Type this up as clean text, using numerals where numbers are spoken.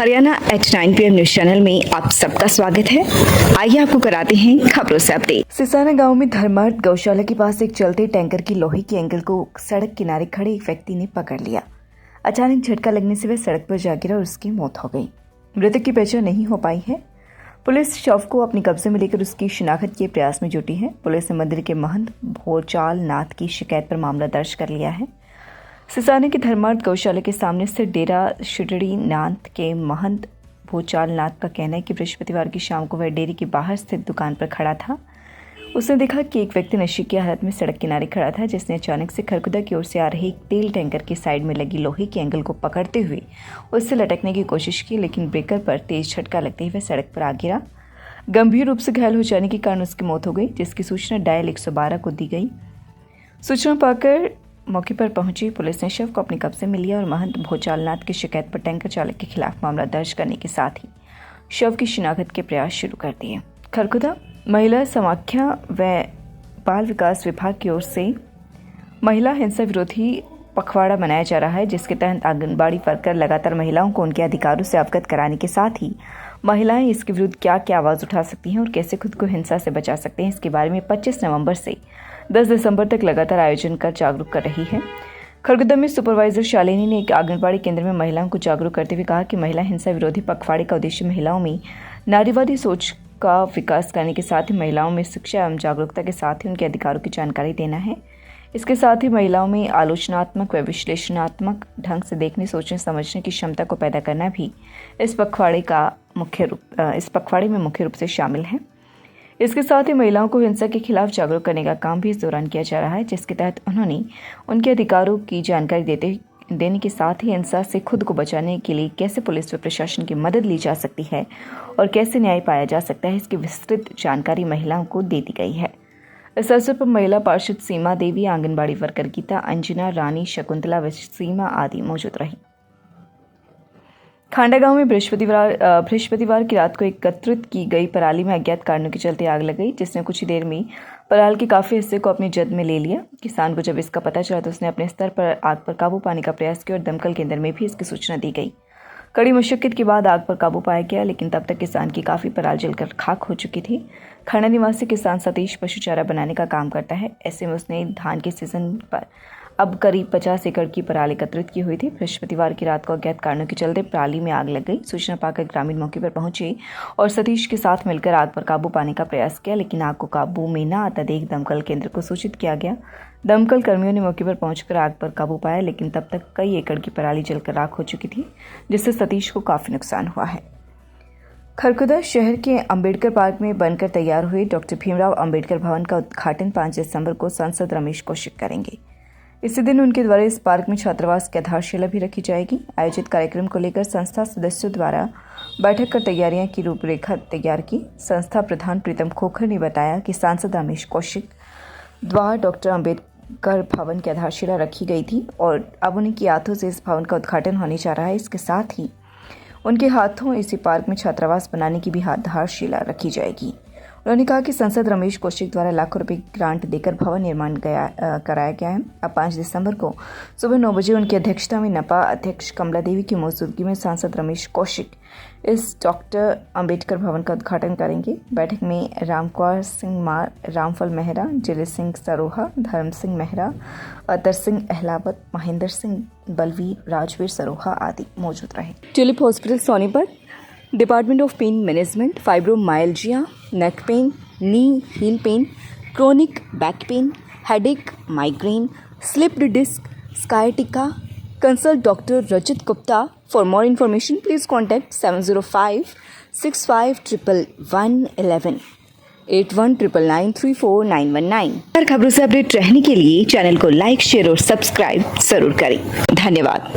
Haryana H9 PM news channel में आप सबका स्वागत है। आइए आपको कराते हैं खबरों से अपडेट। सिसाना गांव में धर्मार्थ गौशाला के पास एक चलते टैंकर की लोहे की एंगल को सड़क किनारे खड़े एक व्यक्ति ने पकड़ लिया। अचानक झटका लगने से वह सड़क पर जा गिरा और उसकी मौत हो गई। मृतक की पहचान नहीं हो पाई है। पुलिस शव को अपने कब्जे में लेकर उसकी शिनाख्त के प्रयास में जुटी है। पुलिस ने मंदिर के महंत भोचाल नाथ की शिकायत पर मामला दर्ज कर लिया है। सिसाना के धर्मार्थ गौशाला के सामने स्थित डेरा शिरडी नाथ के महंत भोचाल नाथ का कहना है कि बृहस्पतिवार की शाम को वह डेरे के बाहर स्थित दुकान पर खड़ा था। उसने देखा कि एक व्यक्ति नशे की हालत में सड़क किनारे खड़ा था, जिसने अचानक से खरकुदा की ओर से आ रहे एक तेल टैंकर की साइड में लगी लोहे की एंगल को पकड़ते हुए उससे लटकने की कोशिश की, लेकिन ब्रेकर पर तेज झटका लगते ही वह सड़क पर आ गिरा। गंभीर रूप से घायल हो जाने के कारण उसकी मौत हो गई, जिसकी सूचना डायल 112 को दी गई। सूचना पाकर मौके पर पहुंची पुलिस ने शव को अपने कब्जे में लिया और महंत भोचालनाथ की शिकायत पर टैंकर चालक के खिलाफ मामला दर्ज करने के साथ ही शव की शिनाख्त के प्रयास शुरू कर दिए। खरकुदा महिला समाख्या व बाल विकास विभाग की ओर से महिला हिंसा विरोधी पखवाड़ा मनाया जा रहा है, जिसके तहत आंगनबाड़ी वर्कर लगातार महिलाओं को उनके अधिकारों से अवगत कराने के साथ ही महिलाएं इसके विरुद्ध क्या क्या आवाज़ उठा सकती हैं और कैसे खुद को हिंसा से बचा सकते हैं, इसके बारे में 25 नवंबर से 10 दिसंबर तक लगातार आयोजन कर जागरूक कर रही है। खरगोदा में सुपरवाइजर शालिनी ने एक आंगनबाड़ी केंद्र में महिलाओं को जागरूक करते हुए कहा कि महिला हिंसा विरोधी पखवाड़े का उद्देश्य महिलाओं में नारीवादी सोच का विकास करने के साथ ही महिलाओं में शिक्षा एवं जागरूकता के साथ ही उनके अधिकारों की जानकारी देना है। इसके साथ ही महिलाओं में आलोचनात्मक व विश्लेषणात्मक ढंग से देखने सोचने समझने की क्षमता को पैदा करना भी इस पखवाड़े में मुख्य रूप से शामिल है। इसके साथ ही महिलाओं को हिंसा के खिलाफ जागरूक करने का काम भी इस दौरान किया जा रहा है, जिसके तहत उन्होंने उनके अधिकारों की जानकारी देने के साथ ही हिंसा से खुद को बचाने के लिए कैसे पुलिस व प्रशासन की मदद ली जा सकती है और कैसे न्याय पाया जा सकता है, इसकी विस्तृत जानकारी महिलाओं को दे दी गई है। इस अवसर पर महिला पार्षद सीमा देवी, आंगनबाड़ी वर्कर गीता, अंजना, रानी, शकुंतला व सीमा आदि मौजूद रही। खांडा गांव में बृहस्पतिवार की रात को एकत्रित की गई पराली में अज्ञात कारणों के चलते आग लग गई, जिसने कुछ ही देर में पराल के काफी हिस्से को अपनी जद में ले लिया। किसान को जब इसका पता चला तो उसने अपने स्तर पर आग पर काबू पाने का प्रयास किया और दमकल केंद्र में भी इसकी सूचना दी गई। कड़ी मुश्किल के बाद आग पर काबू पाया गया, लेकिन तब तक किसान की काफी पराल जलकर खाक हो चुकी थी। खांडा निवासी किसान सतीश पशु चारा बनाने का काम करता है। ऐसे में उसने धान के सीजन पर अब करीब 50 एकड़ की पराल एकत्रित की हुई थी। बृहस्पतिवार की रात को अज्ञात कारणों के चलते पराली में आग लग गई। सूचना पाकर ग्रामीण मौके पर पहुंचे और सतीश के साथ मिलकर आग पर काबू पाने का प्रयास किया, लेकिन आग को काबू में न आता देख दमकल केंद्र को सूचित किया गया। दमकल कर्मियों ने मौके पर पहुंचकर आग पर काबू पाया, लेकिन तब तक कई एकड़ की पराली जलकर राख हो चुकी थी, जिससे सतीश को काफी नुकसान हुआ है। खरकुदा शहर के अंबेडकर पार्क में बनकर तैयार हुए डॉक्टर भीमराव अंबेडकर भवन का उद्घाटन 5 दिसंबर को सांसद रमेश कौशिक करेंगे। इसी दिन उनके द्वारा इस पार्क में छात्रावास की आधारशिला भी रखी जाएगी। आयोजित कार्यक्रम को लेकर संस्था सदस्यों द्वारा बैठक कर तैयारियां की रूपरेखा तैयार की। संस्था प्रधान प्रीतम खोखर ने बताया कि सांसद रमेश कौशिक द्वारा डॉक्टर अंबेडकर भवन की आधारशिला रखी गई थी और अब उनके हाथों से इस भवन का उद्घाटन होने जा रहा है। इसके साथ ही उनके हाथों इसी पार्क में छात्रावास बनाने की भी आधारशिला रखी जाएगी। उन्होंने कहा कि सांसद रमेश कौशिक द्वारा लाखों रुपए ग्रांट देकर भवन निर्माण कराया गया है। अब 5 दिसंबर को सुबह 9 बजे उनकी अध्यक्षता में नपा अध्यक्ष कमला देवी की मौजूदगी में सांसद रमेश कौशिक इस डॉक्टर अंबेडकर भवन का उद्घाटन करेंगे। बैठक में रामकुमार सिंह मार, रामफल मेहरा, जिले सिंह सरोहा, धर्म सिंह मेहरा, अतर सिंह अहलावत, महेंद्र सिंह बलवीर, राजवीर सरोहा आदि मौजूद रहे। Tulip hospital Sonipat, department of pain management, fibromyalgia, neck pain, knee heel pain, chronic back pain, headache, migraine, slipped disc, sciatica. Consult doctor Rachit Gupta. For more information please contact 7056511111 8199934919। हर खबरों से अपडेट रहने के लिए चैनल को लाइक, शेयर और subscribe जरूर करें। धन्यवाद।